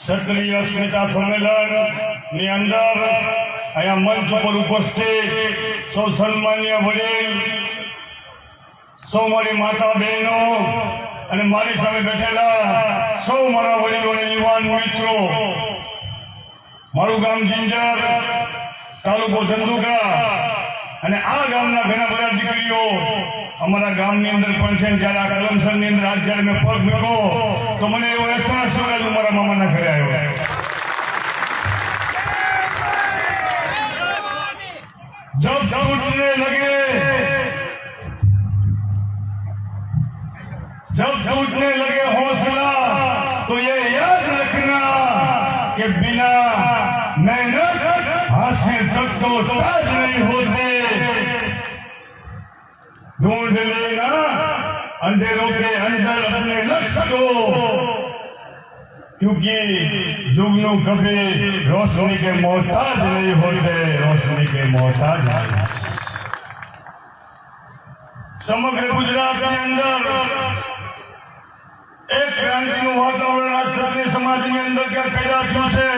ક્ષત્રિય અસ્મિતા સંમેલન ની અંદર અહીંયા મંચ ઉપર ઉપસ્થિત સૌ સન્માન્ય વડીલ, સૌ મારી માતા બહેનો અને મારી સામે બેઠેલા સૌ મારા વડીલો અને યુવાન મિત્રો, મારું ગામ જિંજર, તાલુકો ધંધુકા અને આ ગામના ઘણા બધા દીકરીઓ અમારા ગામની અંદર પણ છે. જ્યારે આ કલમસરની અંદર આજ જ્યારે મેં પગ મૂક્યો તો મને એવો અહેસાસ થયો કે મારા મામાના ઘરે આવ્યો. जब टूटने लगे हौसला तो ये याद रखना कि बिना मेहनत हासिल तक तो ताज नहीं होते. ढूंढ लेना अंधेरों के अंदर अपने लक्ष्य को, क्योंकि जुगनू कभी रोशनी के मोहताज नहीं होते, रोशनी के मोहताज नहीं. समग्र गुजरात के अंदर एक क्रांतिનું વાતાવરણ આ ક્ષત્રિય સમાજની અંદર ક્યાં પેદા થયું છે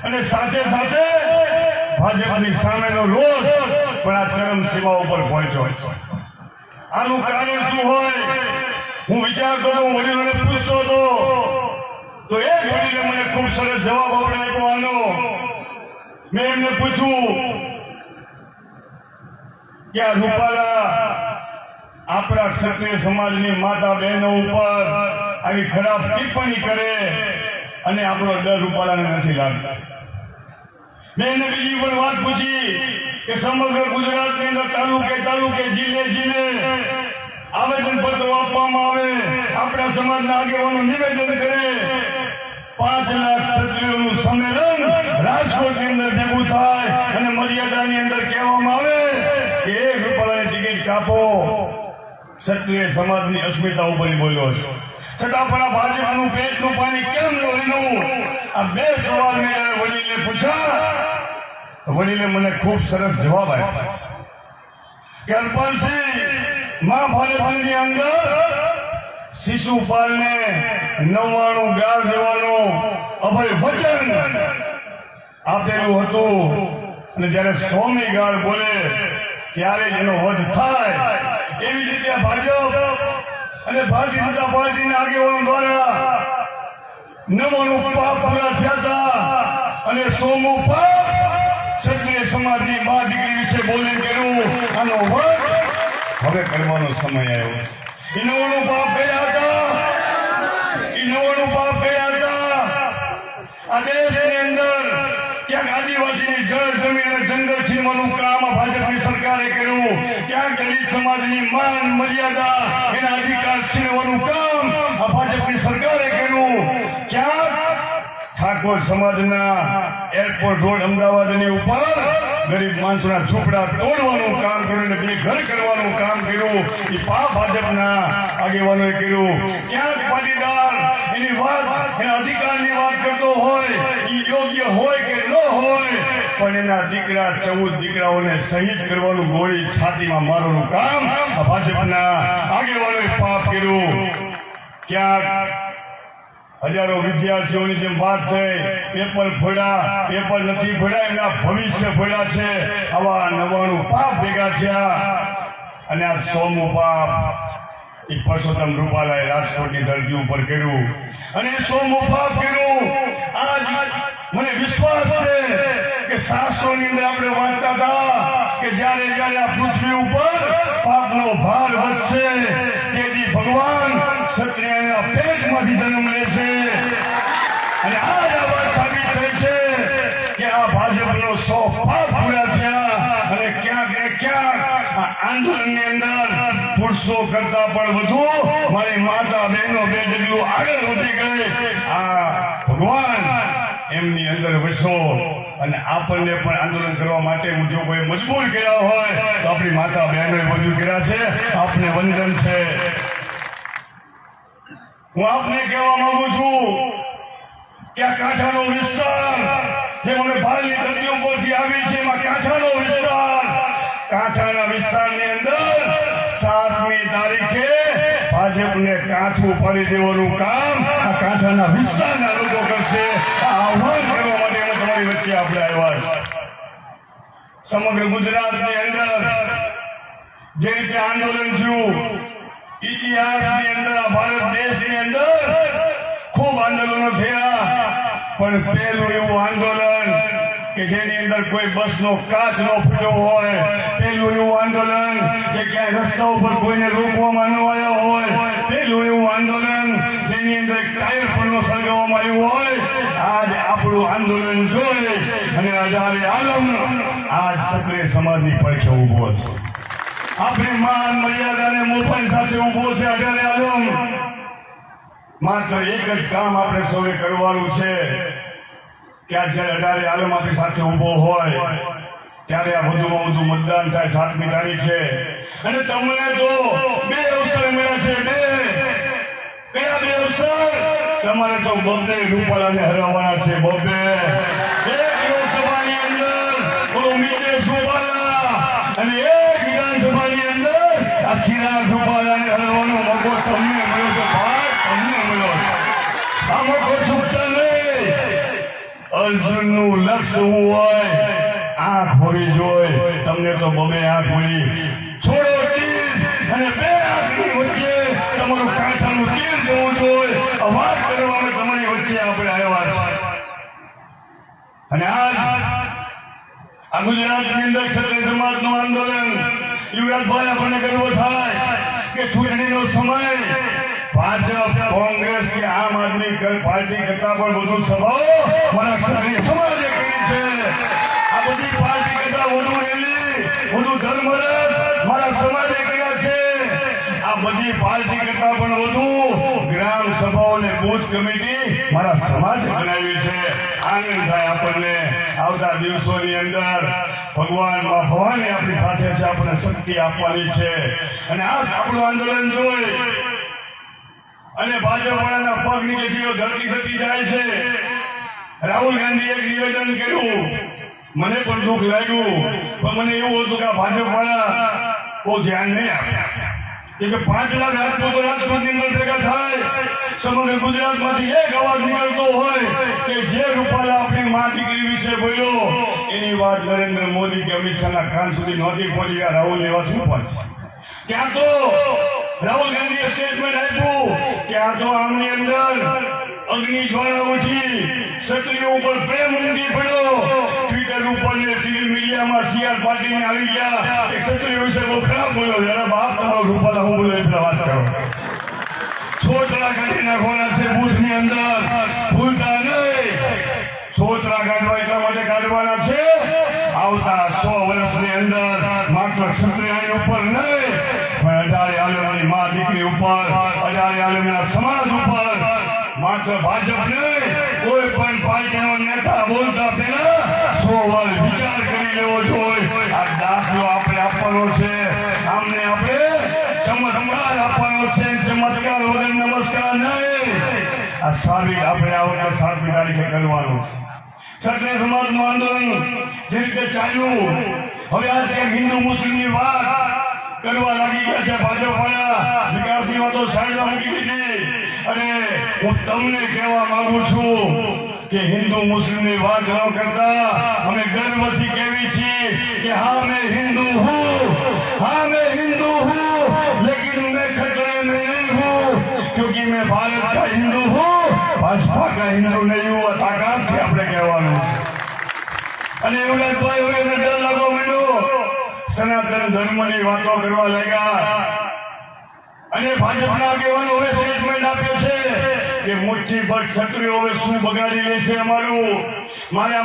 અને સાથે સાથે ભાજપની સામેનો રોષ પણ આ ચરમસીમા ઉપર પહોંચ્યો છે. આનું કારણ શું હોય? હું વિચારતો હતો, વડીલોને પૂછતો હતો તો એક વડીલે મને ખૂબ સરસ જવાબ આપ્યો આનો. મેં એમને પૂછ્યું કે આ રૂપાલા આપણા ક્ષત્રિય સમાજની માતા બહેનો ઉપર આવી ખરાબ ટિપ્પણી કરે અને આપણો ડર રૂપાલાને નથી લાગતો. મેં એને બીજી પણ વાત પૂછી કે સમગ્ર ગુજરાતની અંદર તાલુકે જિલ્લે આવેદન પત્રો આપવામાં આવે, આપણા સમાજના આગેવાનો નિવેદન કરે, 5 લાખ ક્ષત્રિયોનું સંમેલન રાજકોટની અંદર ભેગું થાય અને મર્યાદાની અંદર કહેવામાં આવે કે એક રૂપિયાની ટિકિટ કાપો. ક્ષત્રિય સમાજની અસ્મિતા ઉપર બોલ્યો છે, છતાં પણ આ ભાજપનું પેટનું પાણી કેમ નોર્યું? આ 2 સવાલ મેં વડીલને પૂછ્યા. વડીલે મને ખૂબ સરસ જવાબ આપ્યો કે અલ્પાલસિંહ, મહાભારતની અંદર શિશુપાલને 99 ગાળ દેવાનું અભય વચન આપેલું હતું અને જ્યારે 100મી ગાળ બોલે ત્યારે જ એનો વધ થાય. એવી જ રીતે ભાજપ અને ભારતીય જનતા પાર્ટીના આગેવાનો દ્વારા 99 પાપ પૂરા થયા હતા અને 100મું પાપ ક્ષત્રિય સમાજની મા દીકરી વિશે બોલી કર્યું. આનો વધ હવે કરવાનો સમય આવ્યો. એ 99 પાપ ગયા હતા. આ દેશની અંદર ક્યાંક આદિવાસીની જળ જમીન અને જંગલ છીનવાનું કામ આ ભાજપની સરકારે કર્યું. ક્યાંક દલિત સમાજની માન મર્યાદા એના અધિકાર છીનવાનું કામ આ ભાજપની સરકારે કર્યું. ક્યાંક ઠાકોર સમાજના એરપોર્ટ રોડ અમદાવાદની ઉપર ગરીબ માણસોના ઝૂંપડા તોડવાનું કામ કર્યું અને ઘર કરવાનું કામ કર્યું. એ ભાજપના આગેવાનોએ કર્યું. ક્યાંક પાટીદાર એની વાત, એના અધિકારની વાત કરતો હોય, એ યોગ્ય હોય કે ન હોય, પણ એના દીકરા 14 દીકરાઓને શહીદ કરવાનું, ગોળી છાતીમાં મારવાનું કામ આ ભાજપના આગેવાનોએ પાપ કર્યું. ક્યાંક હજારો વિદ્યાર્થીઓની જેમ વાત થઈ, પેપર નથી ફોડ્યા, એમના ભવિષ્ય ફોડ્યા છે. આવા 99 પાપ ભેગા થયા અને આ 100મું પાપ એ પરસોત્તમ રૂપાલાએ રાજકોટની ધરતી ઉપર કર્યું અને 100મું પાપ કર્યું. આજ મને વિશ્વાસ છે કે શાસ્ત્રોની અંદર આપણે વાંચતા હતા કે જ્યારે આ પૃથ્વી ઉપર પાપનો ભાર વધશે તેથી ભગવાન ક્ષત્રિયના પેટમાંથી જન્મ લેશે. અને આજ આ વાત સાબિત થઈ છે કે આ ભાજપનો 100 પાપ પૂરા થયા અને ક્યાંક ને ક્યાંક આ આંદોલનની અંદર પુરુષો કરતા પણ વધુ મારી માતા બહેનો 2 ડગલું આગળ વધી ગઈ. આ ભગવાન એમની અંદર વસો અને આપણને પણ આંદોલન કરવા માટે જો કોઈ મજબૂર કર્યા હોય તો આપણી માતા બહેનોએ મજબૂર કર્યા છે. આપને વંદન છે. હું આપને કહેવા માંગુ છું કે આ કાંઠાનો વિસ્તાર જે અમે ભારતની ધરતી ઉપરથી આવી છે, એમાં કાંઠાનો વિસ્તાર, કાંઠાના વિસ્તારની અંદર 7મી તારીખે ભાજપને કાંઠું પાડી દેવાનું કામ આ કાંઠાના વિસ્તારના લોકો કરશે. સમગ્ર ગુજરાતની અંદર જે રીતે આંદોલન થયું, ઇતિહાસની અંદર આ ભારત દેશની અંદર ખૂબ આંદોલનો થયા, પણ પહેલું એવું આંદોલન કે જેની અંદર કોઈ બસનો કાચ ન ફૂટ્યો હોય, પહેલું એવું આંદોલન કે ક્યાંય રસ્તા ઉપર કોઈને રોકવામાં ન આવ્યો હોય, પહેલું એવું આંદોલન જેની અંદર ટાયર પણ ન સળગાવવામાં આવ્યું હોય, આજ આપણું આંદોલન જોઈ અને અજારે આલમ આજ ક્ષત્રિય સમાજની પડખે ઉભો છે. આપણી માન મર્યાદા અને મોભાઈ સાથે ઉભો છે અજારે આલમ. માત્ર એક જ કામ આપણે સૌએ કરવાનું છે કે આ જ્યારે અઢારે આલમ આપણી સાથે ઉભો હોય ત્યારે આ વધુમાં વધુ મતદાન થાય 7મી તારીખે. અને તમને તો બે અવસર મળ્યા છે. કયા બે અવસર? તમારે તો બબ્બે રૂપાલાને હરાવવાના છે. બબ્બે એક લોકસભાની અંદર બોલો મિતેશ રૂપાલા અને એક વિધાનસભાની અંદર આ ચિરાગ રૂપાલાને હરાવવાનો મોકો તમને મળ્યો છે. ભાઈ તમને મળ્યો છે. આ મોકો છૂટતા નહીં. અર્જુનનું લક્ષ્ય હું હોય આંખ હોવી જોઈએ. તમને તો બબે આંખ મળી. છોડો તીર અને બે આંખની વચ્ચે તમારું કાંઠાનું તીર જવું જોઈએ. અવાજ કરવામાં તમારી વચ્ચે આપણે આવ્યા છે. અને આજ આ ગુજરાતની અંદર ક્ષત્રિય સમાજનું આંદોલન યુવરાજભાઈ આપણને ગર્વ થાય કે ચૂંટણીનો સમય ભાજપ, કોંગ્રેસ કે આમ આદમી પાર્ટી કરતા પણ વધુ સભાઓ મારા ક્ષત્રિય સમાજે કરી છે. આ બધી પાર્ટી કરતા વધુ રેલી, વધુ ધર્મરથ મારા સમાજે કર્યા છે. આ બધી પાર્ટી કરતા પણ વધુ ગ્રામ સભાઓ અને બૂથ કમિટી મારા સમાજે બનાવી છે. આનંદ થાય આપણને. આવતા દિવસોની અંદર ભગવાન ભવાની આપણી સાથે છે, આપણને શક્તિ આપવાની છે. અને આ આપણું આંદોલન જોઈ અને ભાજપ વાળાના પગ નીચેથી ધરતી થતી જાય છે. રાહુલ ગાંધીએ એક નિવેદન કર્યું, મને પણ દુઃખ લાગ્યું, પણ મને એવું હતું કે આ ભાજપ વાળા બહુ ધ્યાન નહીં આપ્યા. કે 5 લાખ રાજપૂતો રાજકોટની અંદર ભેગા થાય, સમગ્ર ગુજરાતમાંથી એક અવાજ નીકળતો હોય કે જે રૂપાલા આપણી મા દીકરી વિશે બોલ્યો એની વાત નરેન્દ્ર મોદી કે અમિત શાહના કાન સુધી નહોતી પહોંચી. રાહુલની વાત શું પહોંચી? ત્યાં તો રાહુલ ગાંધીએ સ્ટેટમેન્ટ આપ્યું કે આ તો આમની અંદર અગ્નિ જ્વાળા ઉઠી, ક્ષત્રિયો ઉપર પ્રેમ ઉમટી પડ્યો. ટ્વિટર ઉપર ને ટીવી મીડિયામાં સીઆર પાર્ટીને આવી ગયા કે ક્ષત્રિયો વિશે બહુ ખરાબ બોલ્યો. જરા બાપ તમારો રૂપાલા હું બોલ્યો એટલે વાત કરો. છોતરા કાઢી નાખવાના છે બુથની અંદર, ભૂલતા નહીં. છોતરા કાઢવા એટલા માટે કાઢવાના છે આવતા 100 વર્ષની અંદર માત્ર ક્ષત્રિય ઉપર નહીં પણ અઢારે આલમની મા દીકરી ઉપર, અઢારે આલમના સમાજ ઉપર, માત્ર ભાજપ નહીં કોઈ પણ પાર્ટીનો નેતા બોલતા પહેલા 100 વાર વિચાર કરી લેવો જોઈએ. આ દાખલો આપણે આપવાનો છે, આમને આપણે ચમત્કાર આપવાનો છે. ચમત્કાર વગર નમસ્કાર નહીં. આ સાબિત આપણે આ વખતે 7મી તારીખે કરવાનું છે. ક્ષત્રિય સમાજનું આંદોલન જે રીતે ચાલ્યું, હવે આજ કે હિન્દુ મુસ્લિમની વાત કરવા લાગી ગયા છે ભાજપ વાળા. વિકાસની વાતો સાઈડમાં મૂકી દીધી. અને હું તમને કહેવા માંગુ છું કે હિન્દુ મુસ્લિમની વાત ન કરતા અમે ગર્વથી કહેવી છીએ કે હા મેં હિન્દુ હું, હા મેં હિન્દુ હું, लेकिन मैं खतरे में नहीं हूँ क्योंकि मैं भारत का हिंदू हूँ, भाजपा का हिंदू नहीं हूँ. તાકાતથી આપણે કહેવાનું. અને યુવરાજભાઈ હવે ડર લાગવા માંડ્યો, સનાતન ધર્મની વાતો કરવા લાગ્યા. અને ભાજપના આગેવાનો હવે સ્ટેટમેન્ટ આપે છે કે મુઠ્ઠીભર ક્ષત્રિયો હવે શું બગાડી લેશે અમારું. મારા